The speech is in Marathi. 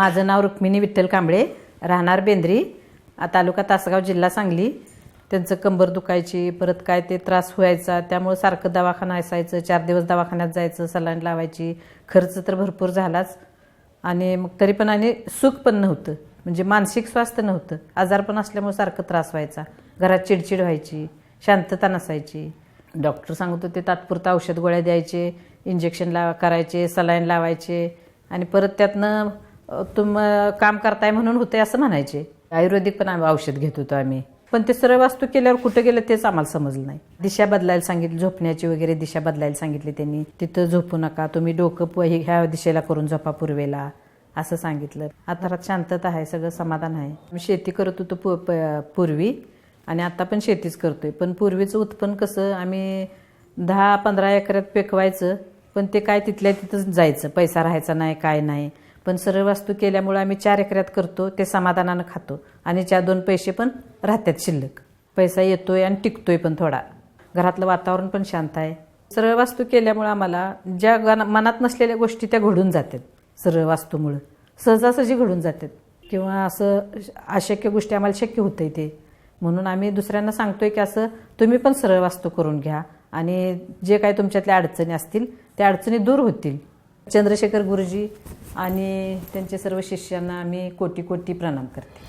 माझं नाव रुक्मिणी विठ्ठल कांबळे, राहणार बेंद्री, तालुका तासगाव, जिल्हा सांगली. त्यांचं कंबर दुखायची, परत काय ते त्रास व्हायचा, त्यामुळे सारखं दवाखाना असायचं. 4 दिवस दवाखान्यात जायचं, सलाईन लावायची. खर्च तर भरपूर झालाच आणि मग तरी पण आणि सुख पण नव्हतं, म्हणजे मानसिक स्वास्थ्य नव्हतं. आजारपण असल्यामुळे सारखं त्रास व्हायचा, घरात चिडचिड व्हायची, शांतता नसायची. डॉक्टर सांगत होते तात्पुरतं औषध गोळ्या द्यायचे, इंजेक्शन करायचे, सलाईन लावायचे आणि परत त्यातनं काम करताय म्हणून होते असं म्हणायचे. आयुर्वेदिक पण औषध घेत होतो आम्ही, पण ते सरळ वास्तू केल्यावर कुठं गेलं तेच आम्हाला समजलं नाही. दिशा बदलायला सांगितली, झोपण्याची वगैरे दिशा बदलायला सांगितली त्यांनी. तिथं झोपू नका, तुम्ही डोकं ह्या दिशेला करून झोपा पूर्वेला, असं सांगितलं. आता शांतता आहे, सगळं समाधान आहे. मी शेती करत होतो पूर्वी आणि आता पण शेतीच करतोय. पण पूर्वीचं उत्पन्न कसं आम्ही 10-15 एकरात पेकवायचं, पण ते काय तिथल्या तिथंच जायचं, पैसा राहायचा नाही, काय नाही. पण सरळ वास्तू केल्यामुळे आम्ही 4 एकरात करतो, ते समाधानानं खातो आणि 2 पैसे पण राहतात शिल्लक. पैसा येतोय आणि टिकतोय पण थोडा. घरातलं वातावरण पण शांत आहे. सरळ वास्तू केल्यामुळे आम्हाला ज्या मनात नसलेल्या गोष्टी त्या घडून जातात. सरळ वास्तूमुळं सहजासहजी घडून जातात किंवा असं अशक्य गोष्टी आम्हाला शक्य होतंय ते. म्हणून आम्ही दुसऱ्यांना सांगतोय की असं तुम्ही पण सरळ वास्तू करून घ्या आणि जे काही तुमच्यातल्या अडचणी असतील त्या अडचणी दूर होतील. चंद्रशेखर गुरुजी आणि त्यांचे सर्व शिष्यांना आम्ही कोटी कोटी प्रणाम करते.